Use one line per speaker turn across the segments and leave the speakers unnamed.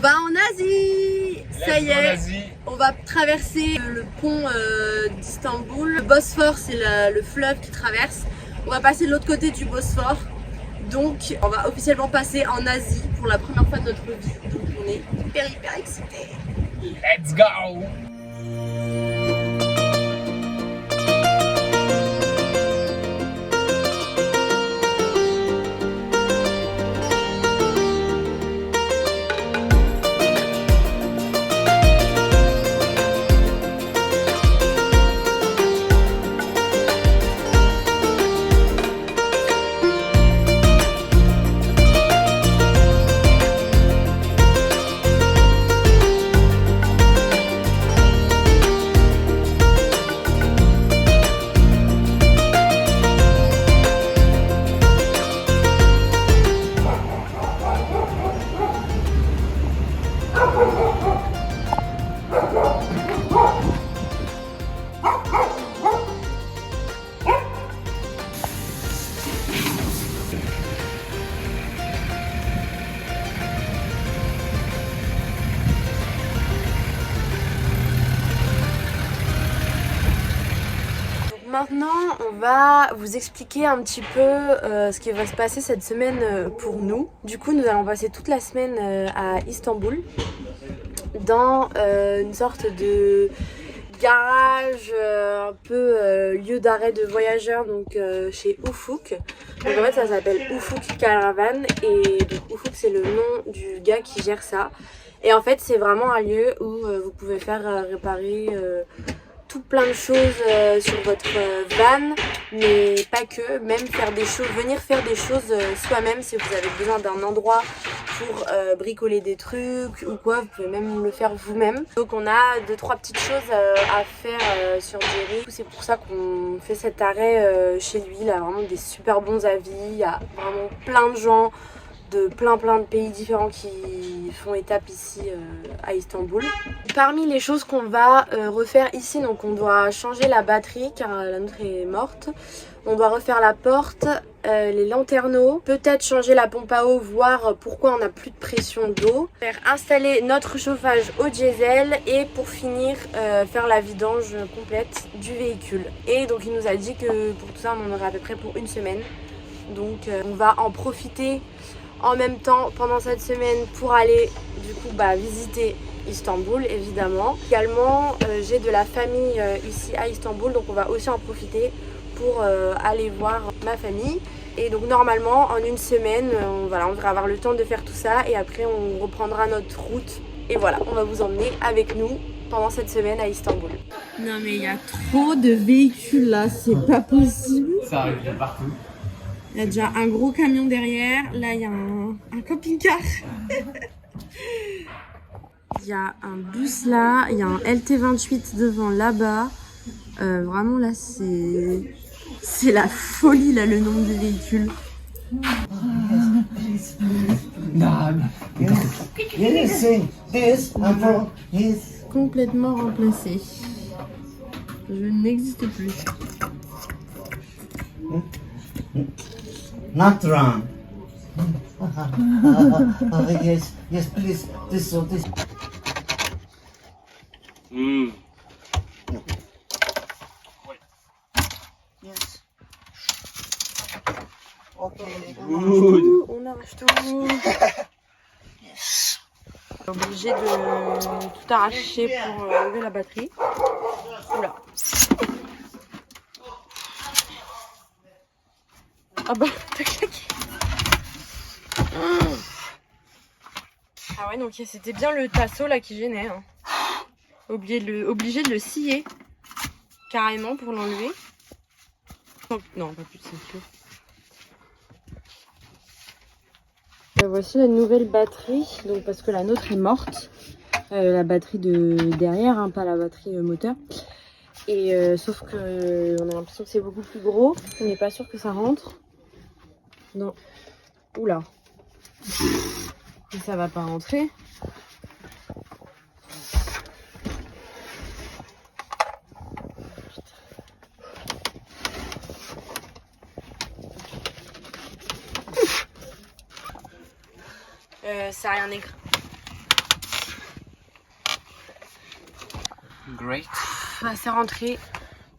va en Asie. Ça y est, on va traverser le pont d'Istanbul. Le Bosphore, c'est le fleuve qui traverse. On va passer de l'autre côté du Bosphore. Donc on va officiellement passer en Asie pour la première fois de notre vie. Donc on est hyper excités.
Let's go!
Maintenant, on va vous expliquer un petit peu ce qui va se passer cette semaine pour nous. Du coup, nous allons passer toute la semaine à Istanbul, dans une sorte de garage, un peu lieu d'arrêt de voyageurs, donc chez Ufuk. Donc en fait, ça s'appelle Ufuk Caravan, et donc Ufuk, c'est le nom du gars qui gère ça. Et en fait, c'est vraiment un lieu où vous pouvez faire réparer plein de choses sur votre van, mais pas que, même faire des choses, venir faire des choses soi-même si vous avez besoin d'un endroit pour bricoler des trucs ou quoi, vous pouvez même le faire vous-même. Donc on a 2-3 petites choses à faire sur Jerry. C'est pour ça qu'on fait cet arrêt chez lui. Il a vraiment des super bons avis, il y a vraiment plein de gens de plein de pays différents qui font étape ici à Istanbul. Parmi les choses qu'on va refaire ici, donc on doit changer la batterie car la nôtre est morte. On doit refaire la porte, les lanterneaux, peut-être changer la pompe à eau, voir pourquoi on n'a plus de pression d'eau. Faire installer notre chauffage au diesel et pour finir faire la vidange complète du véhicule. Et donc il nous a dit que pour tout ça on en aurait à peu près pour une semaine. Donc on va en profiter en même temps pendant cette semaine pour aller du coup visiter Istanbul évidemment. Également j'ai de la famille ici à Istanbul, donc on va aussi en profiter pour aller voir ma famille. Et donc normalement en une semaine on va avoir le temps de faire tout ça et après on reprendra notre route. Et voilà, on va vous emmener avec nous pendant cette semaine à Istanbul. Non mais il y a trop de véhicules là, c'est pas possible.
Ça arrive de partout.
Il y a déjà un gros camion derrière. Là, il y a un camping-car. Il y a un bus là. Il y a un LT28 devant là-bas. Vraiment, là, c'est la folie, là, le nombre de véhicules. Complètement remplacé. Je n'existe plus.
Not wrong. yes, please. This. Yes. Okay.
On arrache tout.
Yes.
On est obligé de tout arracher pour enlever la batterie. Oula. Ah bah, t'as claqué. Ah ouais, donc c'était bien le tasseau là qui gênait. Hein. Obligé de le scier carrément pour l'enlever. Non, pas plus de ceinture. Voici la nouvelle batterie, donc parce que la nôtre est morte. La batterie de derrière, hein, pas la batterie moteur. Et sauf que on a l'impression que c'est beaucoup plus gros. On n'est pas sûr que ça rentre. Non. Oula. Et ça va pas rentrer. Ça a rien écrit.
Great.
C'est rentré.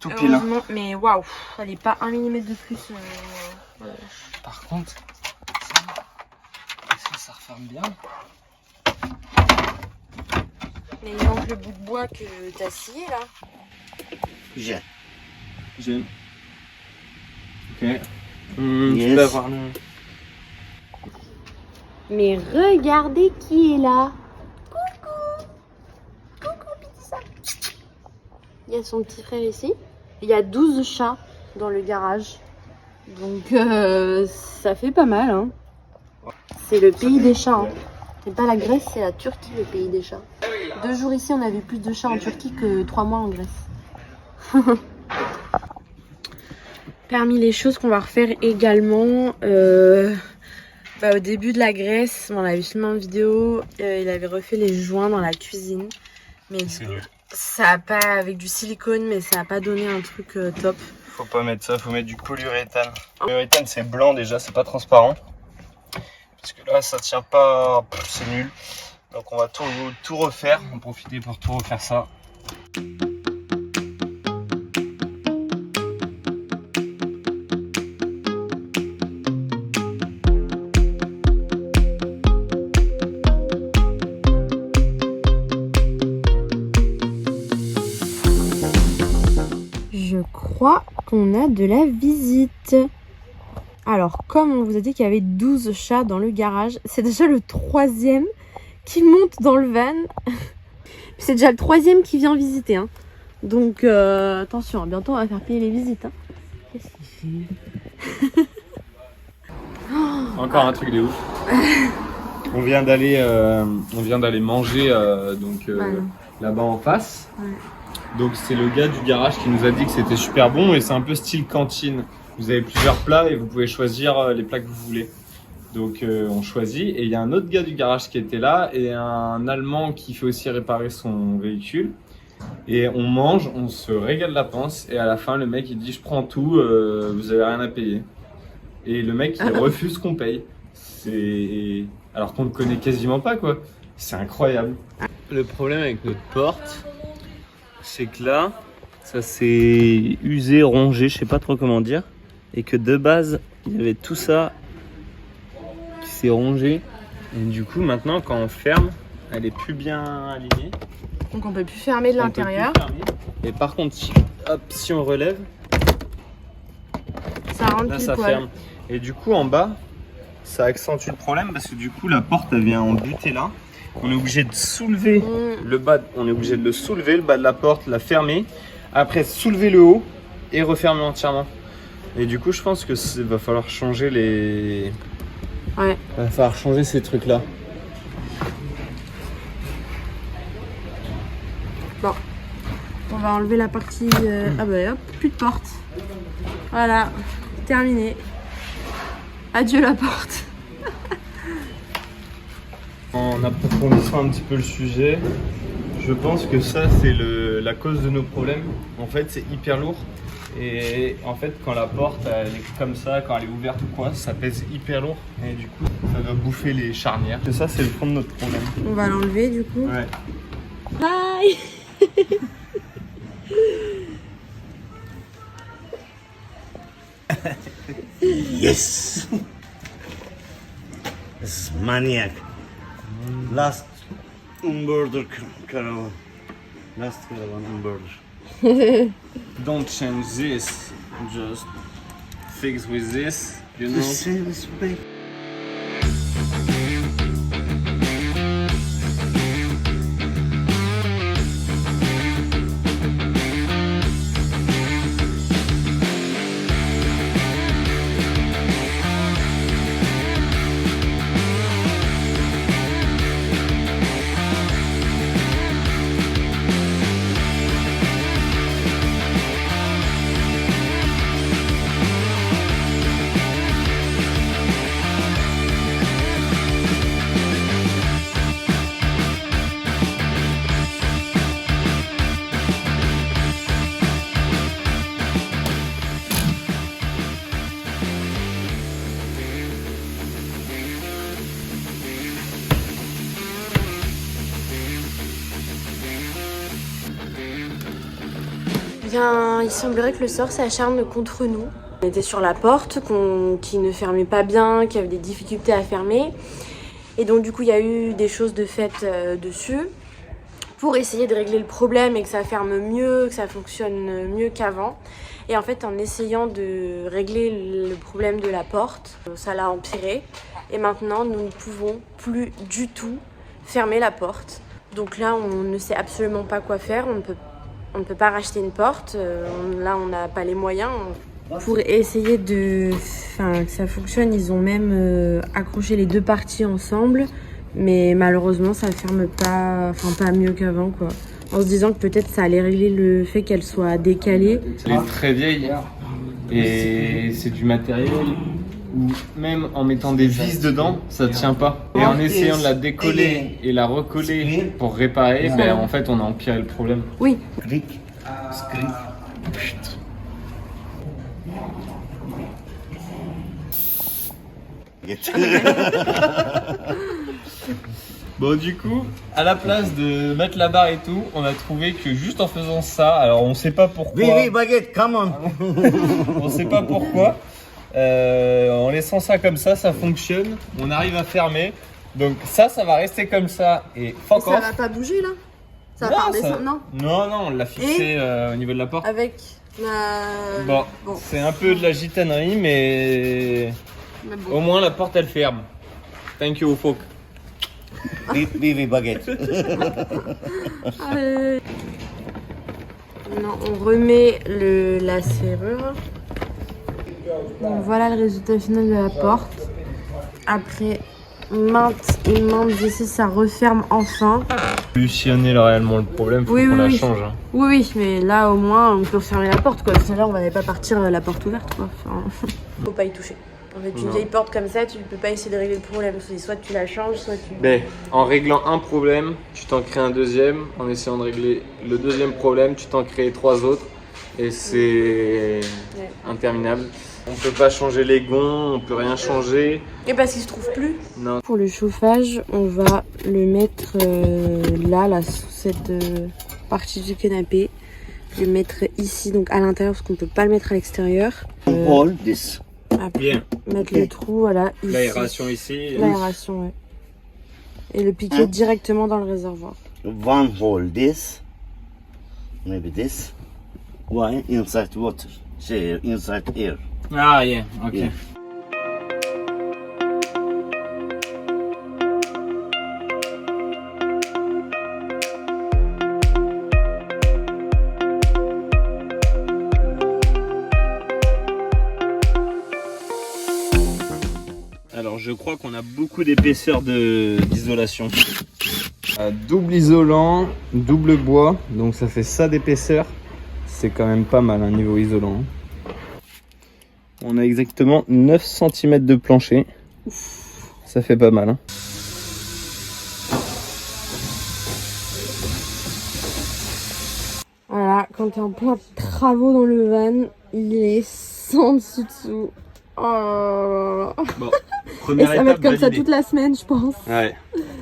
Tout pile.
Heureusement, mais waouh, elle est pas 1 mm de plus. Voilà.
Par contre, est-ce que ça referme bien?
Mais il manque le bout de bois que t'as scié là.
J'aime. Ok. Tu
Yes.
peux avoir le...
Mais regardez qui est là. Coucou. Coucou petit chat. Il y a son petit frère ici. Il y a 12 chats dans le garage. Donc ça fait pas mal. Hein. C'est le pays des chats. Hein. C'est pas la Grèce, c'est la Turquie le pays des chats. 2 jours ici, on a vu plus de chats en Turquie que 3 mois en Grèce. Parmi les choses qu'on va refaire également, au début de la Grèce, on avait filmé une vidéo, il avait refait les joints dans la cuisine. Mais du coup, ça a pas, avec du silicone, mais ça a pas donné un truc top.
Faut pas mettre ça, faut mettre du polyuréthane. Le polyuréthane c'est blanc déjà, c'est pas transparent. Parce que là ça tient pas, c'est nul. Donc on va tout refaire, en profiter pour tout refaire ça.
Je crois qu'on a de la visite. Alors, comme on vous a dit qu'il y avait 12 chats dans le garage, c'est déjà le 3e qui monte dans le van. C'est déjà le 3e qui vient visiter. Hein. Donc, attention, hein, bientôt on va faire payer les visites. Hein. Qu'est-ce qu'il fait?
Encore un truc de ouf. On vient d'aller manger
Voilà.
là-bas en face.
Ouais.
Donc c'est le gars du garage qui nous a dit que c'était super bon et c'est un peu style cantine. Vous avez plusieurs plats et vous pouvez choisir les plats que vous voulez. Donc on choisit et il y a un autre gars du garage qui était là et un Allemand qui fait aussi réparer son véhicule. Et on mange, on se régale la panse et à la fin le mec il dit je prends tout, vous avez rien à payer. Et le mec il refuse qu'on paye. Alors qu'on ne connaît quasiment pas quoi. C'est incroyable.
Le problème avec notre porte, c'est que là, ça s'est usé, rongé, je sais pas trop comment dire. Et que de base, il y avait tout ça qui s'est rongé. Et du coup, maintenant, quand on ferme, elle est plus bien alignée.
Donc on peut plus fermer de
On peut
l'intérieur.
plus fermer. Et par contre, si on relève,
Ça rentre
là
pile
ça
poil.
ferme. Et du coup, en bas, ça accentue le problème parce que du coup, la porte elle vient en buter là. On est obligé de soulever le bas, on est obligé de le soulever, le bas de la porte, la fermer. Après, soulever le haut et refermer entièrement. Et du coup, je pense que va falloir changer les.
Ouais.
Va falloir changer ces trucs là.
Bon. On va enlever la partie... Ah bah hop, plus de porte. Voilà, terminé. Adieu la porte.
En approfondissant un petit peu le sujet, je pense que ça c'est la cause de nos problèmes. En fait, c'est hyper lourd. Et en fait, quand la porte elle est comme ça, quand elle est ouverte ou quoi, ça pèse hyper lourd. Et du coup, ça doit bouffer les charnières. Et ça, c'est le fond de notre problème.
On va l'enlever du coup.
Ouais.
Bye.
Yes! This is maniac. Last unborder caravan. Last caravan unborder.
Don't change this, just fix with this, you know.
The same as baby.
bien, il semblerait que le sort s'acharne contre nous. On était sur la porte qui ne fermait pas bien, qui avait des difficultés à fermer. Et donc du coup, il y a eu des choses de faites dessus pour essayer de régler le problème et que ça ferme mieux, que ça fonctionne mieux qu'avant. Et en fait, en essayant de régler le problème de la porte, ça l'a empiré. Et maintenant, nous ne pouvons plus du tout fermer la porte. Donc là, on ne sait absolument pas quoi faire. On ne peut pas racheter une porte. Là, on n'a pas les moyens. Pour essayer que ça fonctionne, ils ont même accroché les deux parties ensemble. Mais malheureusement, ça ne ferme pas mieux qu'avant, quoi. En se disant que peut-être ça allait régler le fait qu'elle soit décalée.
Elle est très vieille et c'est du matériel où même en mettant des vis dedans, ça tient pas. Et en essayant de la décoller et la recoller pour réparer, en fait on a empiré le problème.
Oui.
Click. Screen.
Bon du coup, à la place de mettre la barre et tout, on a trouvé que juste en faisant ça, alors on sait pas pourquoi.
Oui, baguette, come on.
On sait pas pourquoi. En laissant ça comme ça fonctionne. On arrive à fermer. Donc ça va rester comme ça et fuck
Ça
off.
va pas bouger là? Ça va
Non,
pas redescendre, non?
Non, on l'a fixé au niveau de la porte.
Avec la...
Bon, c'est un peu de la gitanerie, mais
bon.
au moins la porte elle ferme. Thank you, folk.
Vivi baguette.
Allez. Non, on remet la serrure. Bon, voilà le résultat final de la porte. Après maintes et maintes essais, ça referme enfin.
Solutionner réellement le problème, faut qu'on la change. Hein.
Oui, mais là au moins on peut refermer la porte, quoi. Tout à l'heure on n'allait pas partir la porte ouverte, quoi. Faut pas y toucher. En fait, une vieille porte comme ça, tu peux pas essayer de régler le problème. Soit tu la changes, soit tu...
En réglant un problème, tu t'en crées un deuxième. En essayant de régler le deuxième problème, tu t'en crées 3 autres. Et c'est interminable. On peut pas changer les gonds, on peut rien changer.
Et parce qu'il se trouve plus.
Non.
Pour le chauffage, on va le mettre là, sous cette partie du canapé. Le mettre ici, donc à l'intérieur, parce qu'on peut pas le mettre à l'extérieur.
Hold this.
Après,
Bien.
mettre le trou, voilà. Ici.
L'aération ici.
L'aération, ouais. Et le piquer directement dans le réservoir.
One hold this. Maybe this. Why? Inside water. Say inside air.
Ah, yeah, ok.
Yeah.
Alors je crois qu'on a beaucoup d'épaisseur d'isolation.
Double isolant, double bois, donc ça fait ça d'épaisseur. C'est quand même pas mal, niveau isolant. On a exactement 9 cm de plancher. Ça fait pas mal. Hein.
Voilà, quand t'es en plein travaux dans le van, il est sans dessus-dessous. Oh là là.
Bon,
Et
première
ça va être comme ça
validée.
toute la semaine, je pense.
Ouais.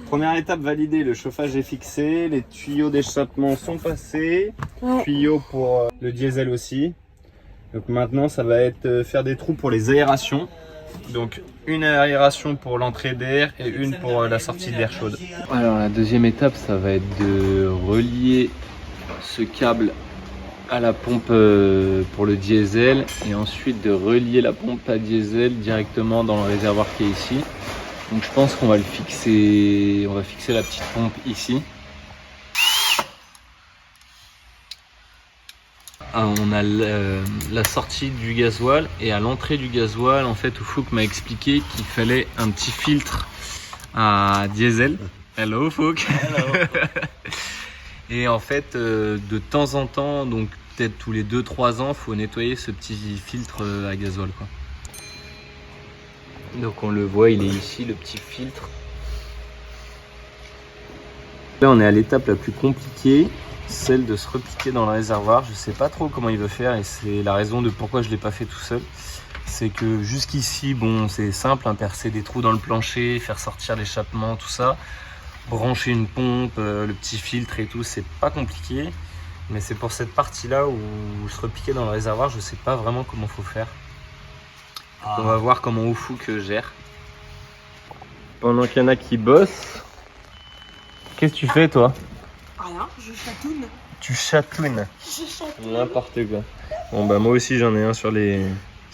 Première étape validée, le chauffage est fixé, les tuyaux d'échappement sont passés,
Ouais.
tuyaux pour le diesel aussi. Donc maintenant ça va être faire des trous pour les aérations. Donc une aération pour l'entrée d'air et une pour la sortie d'air chaude.
Alors la deuxième étape, ça va être de relier ce câble à la pompe pour le diesel et ensuite de relier la pompe à diesel directement dans le réservoir qui est ici. Donc je pense qu'on va le fixer, on va fixer la petite pompe ici. On a la sortie du gasoil et à l'entrée du gasoil, en fait, Fouk m'a expliqué qu'il fallait un petit filtre à diesel. Hello Fouk.
Hello.
Et en fait, de temps en temps, donc peut-être tous les 2-3 ans, il faut nettoyer ce petit filtre à gasoil, quoi. Donc on le voit, il est ici, le petit filtre. Là, on est à l'étape la plus compliquée, celle de se repiquer dans le réservoir. Je sais pas trop comment il veut faire et c'est la raison de pourquoi je l'ai pas fait tout seul. C'est que jusqu'ici, bon, c'est simple, hein, percer des trous dans le plancher, faire sortir l'échappement, tout ça. Brancher une pompe, le petit filtre et tout, c'est pas compliqué.
Mais c'est pour cette partie-là où se repiquer dans le réservoir, je sais pas vraiment comment faut faire. On va voir comment Ufuk gère. Pendant qu'il y en a qui bossent, qu'est-ce que tu fais toi?
Rien, je chatoune.
Tu chatouines.
Je chatoune.
N'importe quoi. Bon bah moi aussi j'en ai un sur les...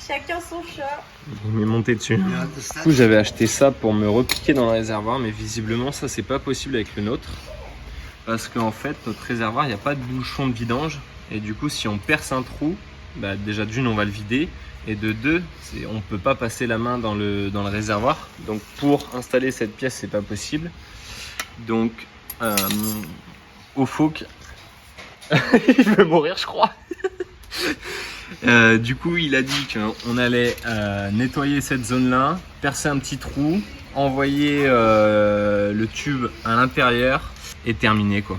Chacun son chat.
Il m'est monté dessus. Du coup j'avais acheté ça pour me repiquer dans le réservoir, mais visiblement ça c'est pas possible avec le nôtre. Parce qu'en fait notre réservoir il n'y a pas de bouchon de vidange. Et du coup si on perce un trou, bah, déjà d'une on va le vider. Et de deux, on ne peut pas passer la main dans le réservoir. Donc pour installer cette pièce c'est pas possible. Donc Ufuk il veut mourir je crois. Du coup il a dit qu'on allait nettoyer cette zone là, percer un petit trou, envoyer le tube à l'intérieur et terminer quoi.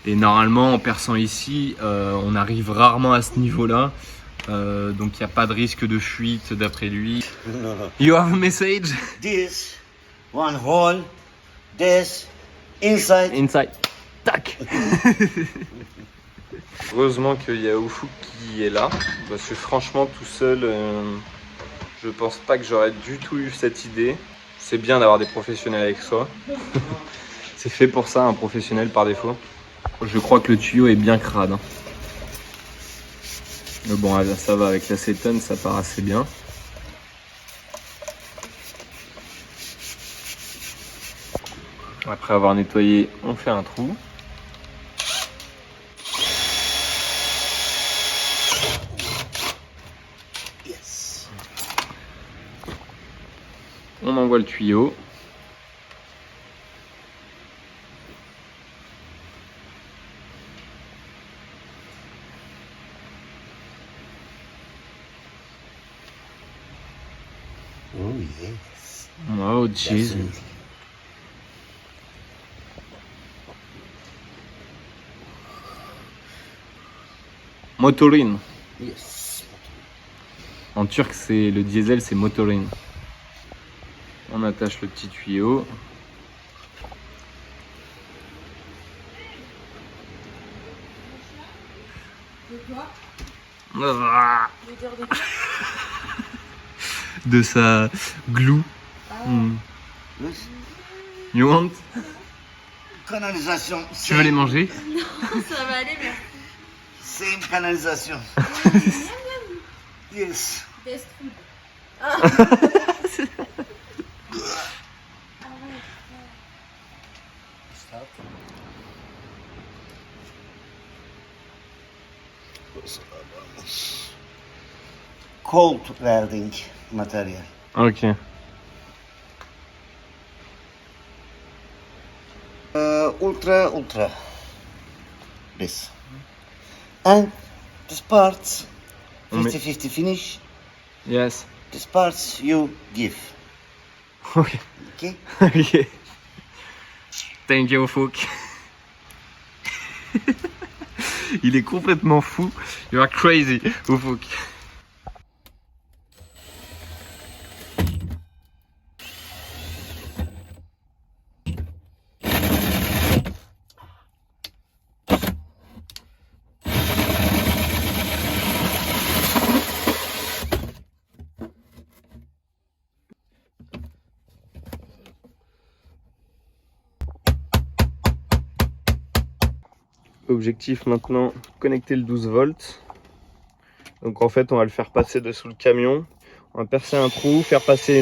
Et normalement en perçant ici on arrive rarement à ce niveau là, donc il n'y a pas de risque de fuite d'après lui. You have a message?
This, one hole, this, inside.
Inside. Tac. Heureusement qu'il y a Ufuk qui est là, parce que franchement tout seul, je pense pas que j'aurais du tout eu cette idée. C'est bien d'avoir des professionnels avec soi. C'est fait pour ça, un professionnel par défaut. Je crois que le tuyau est bien crade. Hein. Mais bon, ça va avec l'acétone, ça part assez bien. Après avoir nettoyé, on fait un trou.
Yes.
On envoie le tuyau.
Oh yes.
Oh jeez. Motorin.
Yes.
En turc, c'est le diesel, c'est motorin. On attache le petit tuyau. Ah. De sa glue. Mm.
Yes.
You want?
Canalisation.
Tu veux les manger?
Ça va aller, mais
Same canalisation. Yes.
best food.
Cold welding material.
Ok.
Ultra. This. And this parts,
On met-
50-50 finish.
Yes.
This parts you give.
Ok.
Okay?
Ok. Thank you, Ufuk. Il est complètement fou. You are crazy, Ufuk. Objectif maintenant, connecter le 12 volts. Donc en fait on va le faire passer dessous le camion. On va percer un trou, faire passer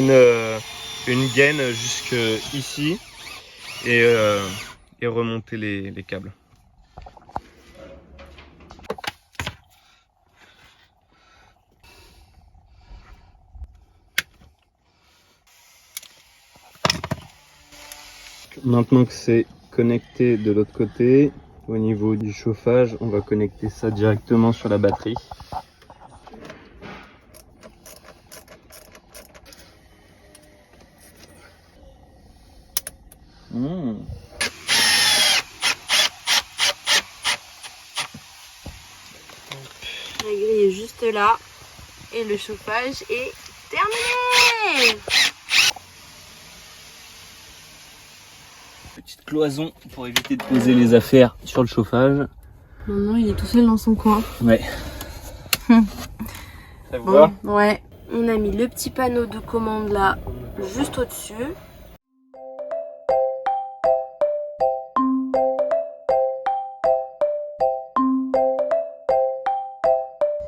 une gaine jusque ici et remonter les câbles. Maintenant que c'est connecté de l'autre côté, au niveau du chauffage, on va connecter ça directement sur la batterie.
La grille est juste là et le chauffage est terminé.
Petite cloison pour éviter de poser les affaires sur le chauffage.
Maintenant, il est tout seul dans son coin.
Ouais. Ça vous
Bon,
va?
ouais. On a mis le petit panneau de commande là, juste au-dessus.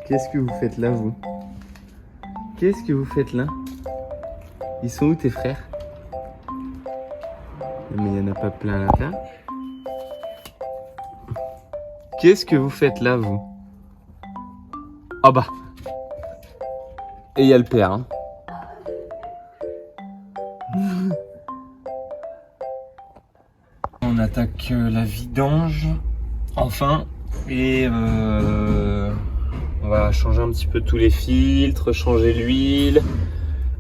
Qu'est-ce que vous faites là, vous? Qu'est-ce que vous faites là? Ils sont où tes frères? Mais il n'y en a pas plein là. Qu'est-ce que vous faites là, vous? Ah bah. Et il y a le père. Hein. On attaque la vidange. Enfin. Et on va changer un petit peu tous les filtres, changer l'huile.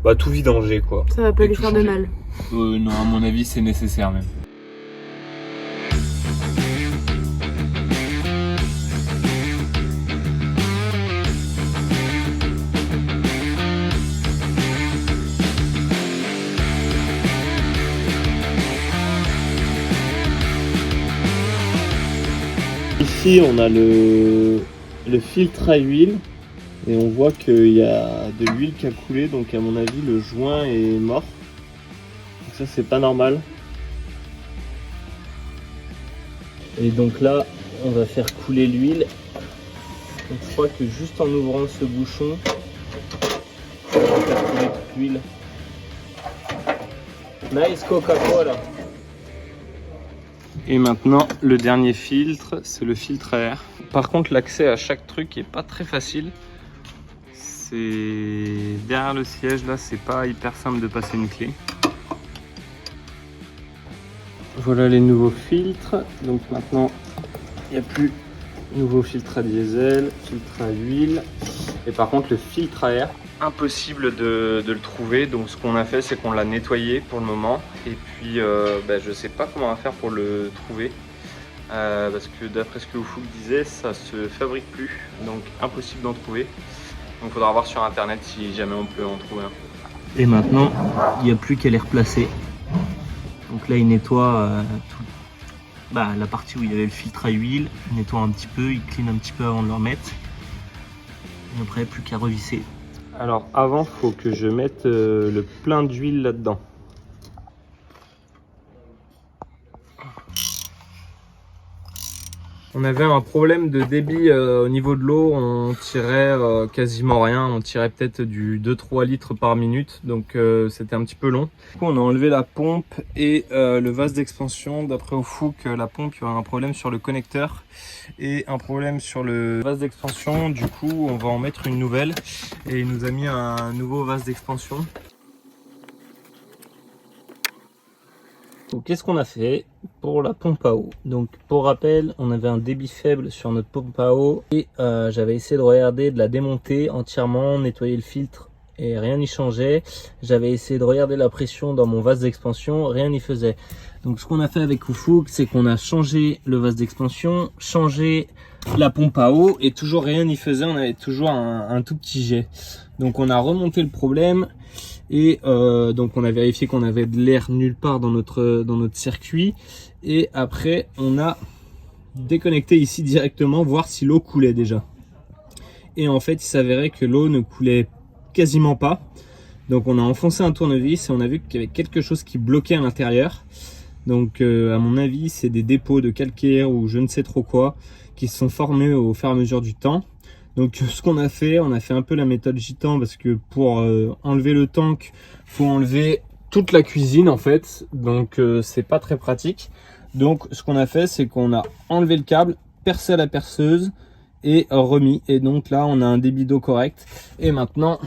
Bah tout vidanger quoi.
Ça va pas
Et
lui
tout
faire de
changer.
mal.
Non, à mon avis, c'est nécessaire même. Ici, on a le filtre à huile et on voit qu'il y a de l'huile qui a coulé, donc à mon avis, le joint est mort. Donc ça, c'est pas normal. Et donc là, on va faire couler l'huile. Donc je crois que juste en ouvrant ce bouchon, on va faire couler toute l'huile. Nice Coca-Cola. Et maintenant, le dernier filtre, c'est le filtre à air. Par contre, l'accès à chaque truc est pas très facile. C'est derrière le siège, là, c'est pas hyper simple de passer une clé. Voilà les nouveaux filtres. Donc maintenant, il n'y a plus nouveau filtre à diesel, filtre à huile. Et par contre, le filtre à air, impossible de le trouver. Donc ce qu'on a fait, c'est qu'on l'a nettoyé pour le moment. Et puis, je sais pas comment on va faire pour le trouver. Parce que d'après ce que Oufouk disait, ça se fabrique plus. Donc impossible d'en trouver. Donc il faudra voir sur internet si jamais on peut en trouver un. Et maintenant, il n'y a plus qu'à les replacer. Donc là, il nettoie la partie où il y avait le filtre à huile. Il nettoie un petit peu, il clean un petit peu avant de le remettre. Et après, plus qu'à revisser. Alors avant, il faut que je mette le plein d'huile là-dedans. On avait un problème de débit au niveau de l'eau, on tirait quasiment rien, on tirait peut-être du 2-3 litres par minute, donc c'était un petit peu long. Du coup on a enlevé la pompe et le vase d'expansion. D'après Oufouk, la pompe, il y aura un problème sur le connecteur et un problème sur le vase d'expansion. Du coup on va en mettre une nouvelle et il nous a mis un nouveau vase d'expansion. Qu'est-ce qu'on a fait pour la pompe à eau? Donc pour rappel, on avait un débit faible sur notre pompe à eau et j'avais essayé de regarder, de la démonter entièrement, nettoyer le filtre et rien n'y changeait. J'avais essayé de regarder la pression dans mon vase d'expansion, rien n'y faisait. Donc ce qu'on a fait avec Oufouk, c'est qu'on a changé le vase d'expansion, changé la pompe à eau et toujours rien n'y faisait, on avait toujours un tout petit jet. Donc on a remonté le problème. Et donc on a vérifié qu'on avait de l'air nulle part dans notre circuit. Et après on a déconnecté ici directement, voir si l'eau coulait déjà. Et en fait il s'avérait que l'eau ne coulait quasiment pas. Donc on a enfoncé un tournevis et on a vu qu'il y avait quelque chose qui bloquait à l'intérieur. Donc à mon avis c'est des dépôts de calcaire ou je ne sais trop quoi qui se sont formés au fur et à mesure du temps. Donc ce qu'on a fait, on a fait un peu la méthode gitan parce que pour enlever le tank, faut enlever toute la cuisine en fait. Donc c'est pas très pratique. Donc ce qu'on a fait, c'est qu'on a enlevé le câble, percé à la perceuse et remis. Et donc là, on a un débit d'eau correct. Et maintenant,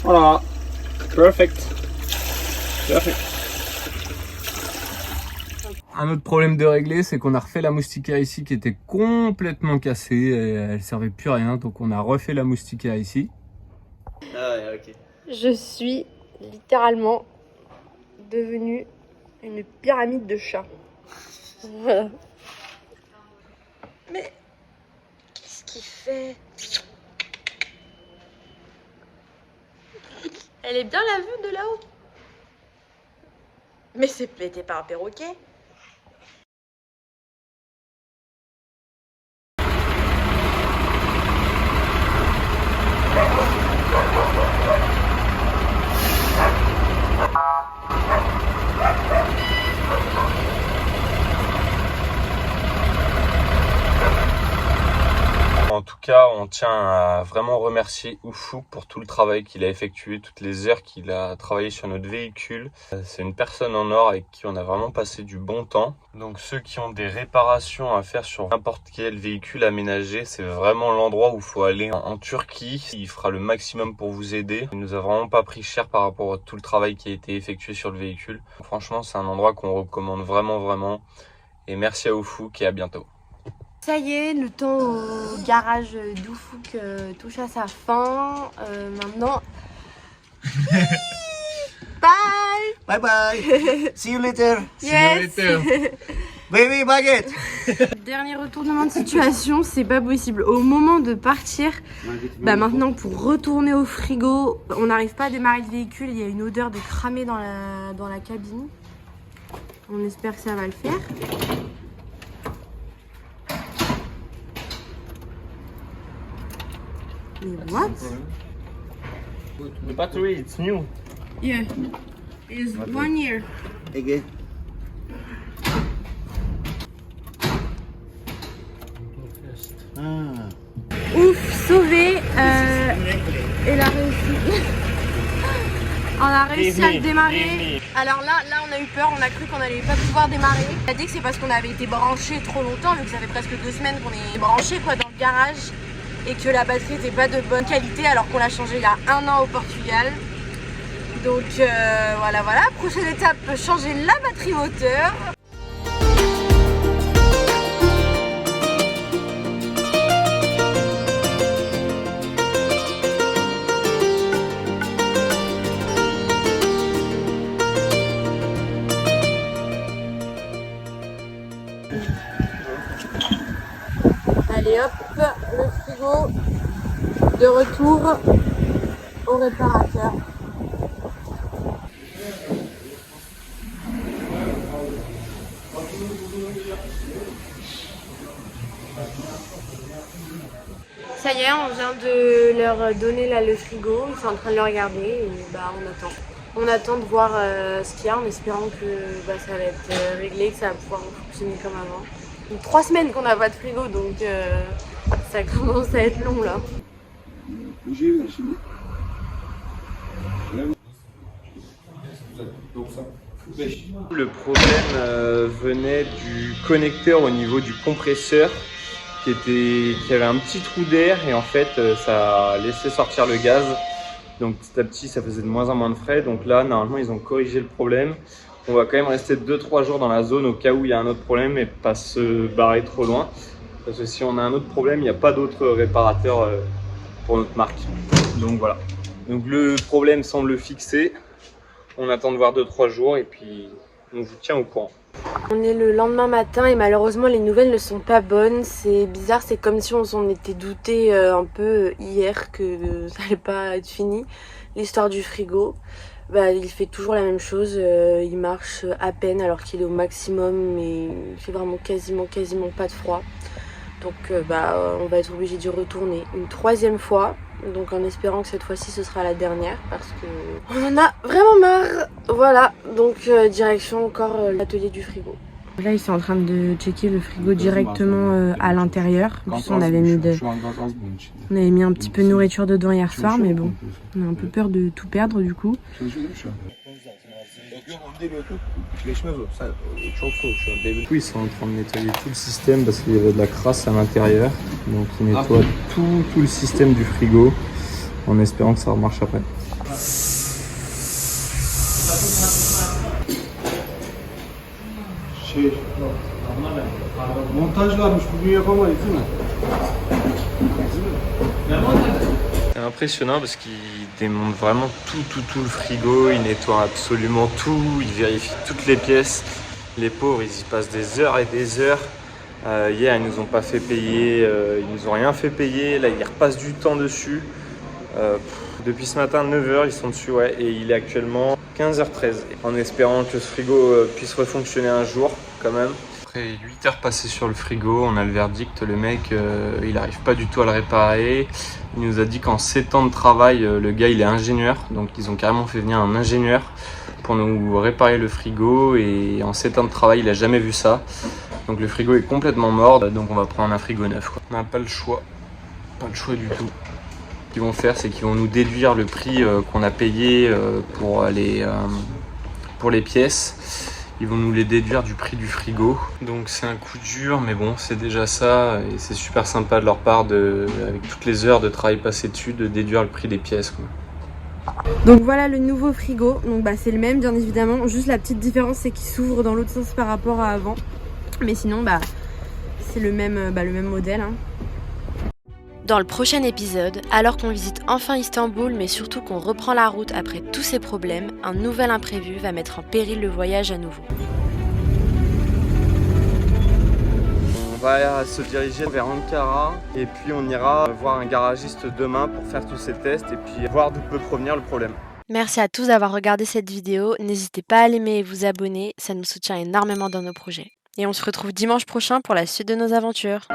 voilà, perfect. Un autre problème de régler, c'est qu'on a refait la moustiquaire ici qui était complètement cassée et elle servait plus à rien, donc on a refait la moustiquaire ici.
Ah ouais, ok.
Je suis littéralement devenue une pyramide de chats. Voilà. Mais qu'est-ce qu'il fait? Elle est bien la vue de là-haut. Mais c'est pété par un perroquet.
On tient à vraiment remercier Oufouk pour tout le travail qu'il a effectué, toutes les heures qu'il a travaillé sur notre véhicule. C'est une personne en or avec qui on a vraiment passé du bon temps. Donc ceux qui ont des réparations à faire sur n'importe quel véhicule aménagé, c'est vraiment l'endroit où il faut aller en Turquie. Il fera le maximum pour vous aider. Il nous a vraiment pas pris cher par rapport à tout le travail qui a été effectué sur le véhicule. Donc, franchement, c'est un endroit qu'on recommande vraiment. Et merci à Oufouk et à bientôt.
Ça y est, le temps au garage d'Oufouk touche à sa fin. Maintenant... Bye.
Bye bye. See you later.
Yes.
Baby baguette.
Dernier retournement de situation, c'est pas possible. Au moment de partir, maintenant pour retourner au frigo, on n'arrive pas à démarrer le véhicule. Il y a une odeur de cramé dans la cabine. On espère que ça va le faire. Mais what?
The battery, it's new.
Yeah, it's 1 year.
Again.
Ouf, sauvé. Elle a réussi. On a réussi à le démarrer. Alors là, on a eu peur, on a cru qu'on n'allait pas pouvoir démarrer. On a dit que c'est parce qu'on avait été branché trop longtemps, vu que ça fait presque 2 semaines qu'on est branché dans le garage et que la batterie n'était pas de bonne qualité alors qu'on l'a changé il y a 1 an au Portugal. Donc voilà. Prochaine étape, changer la batterie moteur. Allez hop, le frigo de retour au réparateur. Ça y est, on vient de leur donner là le frigo, ils sont en train de le regarder et on attend. On attend de voir ce qu'il y a en espérant que ça va être réglé, que ça va pouvoir fonctionner comme avant. 3 semaines qu'on n'a pas de frigo, donc ça commence à être long là.
Le problème venait du connecteur au niveau du compresseur qui avait un petit trou d'air et en fait ça a laissé sortir le gaz. Donc petit à petit ça faisait de moins en moins de frais. Donc là normalement ils ont corrigé le problème. On va quand même rester 2-3 jours dans la zone au cas où il y a un autre problème et pas se barrer trop loin. Parce que si on a un autre problème, il n'y a pas d'autre réparateur pour notre marque. Donc voilà. Donc le problème semble fixé. On attend de voir 2-3 jours et puis on vous tient au courant.
On est le lendemain matin et malheureusement les nouvelles ne sont pas bonnes. C'est bizarre, c'est comme si on s'en était douté un peu hier que ça allait pas être fini. L'histoire du frigo. Il fait toujours la même chose, il marche à peine alors qu'il est au maximum mais il fait vraiment quasiment pas de froid. Donc on va être obligé d'y retourner une 3e fois. Donc en espérant que cette fois-ci ce sera la dernière parce que on en a vraiment marre. Voilà, donc direction encore l'atelier du frigo. Là ils sont en train de checker le frigo directement à l'intérieur. On avait mis un petit peu de nourriture dedans hier soir mais bon, on a un peu peur de tout perdre du coup.
Ils sont en train de nettoyer tout le système parce qu'il y avait de la crasse à l'intérieur. Donc ils nettoient tout le système du frigo en espérant que ça remarche après.
Montaj varmış, bugün yapamayız değil mi?
C'est impressionnant parce qu'il démonte vraiment tout le frigo, il nettoie absolument tout, il vérifie toutes les pièces. Les pauvres, ils y passent des heures et des heures. Hier, ils nous ont pas fait payer, ils nous ont rien fait payer. Là, ils repassent du temps dessus. Depuis ce matin, 9h, ils sont dessus, et il est actuellement 15h13. En espérant que ce frigo puisse refonctionner un jour, quand même. Après 8 heures passées sur le frigo, on a le verdict, le mec, il n'arrive pas du tout à le réparer. Il nous a dit qu'en 7 ans de travail, le gars, il est ingénieur. Donc, ils ont carrément fait venir un ingénieur pour nous réparer le frigo. Et en 7 ans de travail, il n'a jamais vu ça. Donc, le frigo est complètement mort. Donc, on va prendre un frigo neuf, quoi. On n'a pas le choix.
Pas le choix du tout. Ce qu'ils vont faire, c'est qu'ils vont nous déduire le prix qu'on a payé pour les pièces. Ils vont nous les déduire du prix du frigo. Donc c'est un coup dur, mais bon, c'est déjà ça. Et c'est super sympa de leur part, avec toutes les heures de travail passées dessus, de déduire le prix des pièces, quoi.
Donc voilà le nouveau frigo. Donc bah, c'est le même bien évidemment. Juste la petite différence c'est qu'il s'ouvre dans l'autre sens par rapport à avant. Mais sinon bah, c'est le même modèle. Hein. Dans le prochain épisode, alors qu'on visite enfin Istanbul, mais surtout qu'on reprend la route après tous ces problèmes, un nouvel imprévu va mettre en péril le voyage à nouveau.
On va se diriger vers Ankara et puis on ira voir un garagiste demain pour faire tous ces tests et puis voir d'où peut provenir le problème.
Merci à tous d'avoir regardé cette vidéo. N'hésitez pas à l'aimer et vous abonner, ça nous soutient énormément dans nos projets. Et on se retrouve dimanche prochain pour la suite de nos aventures.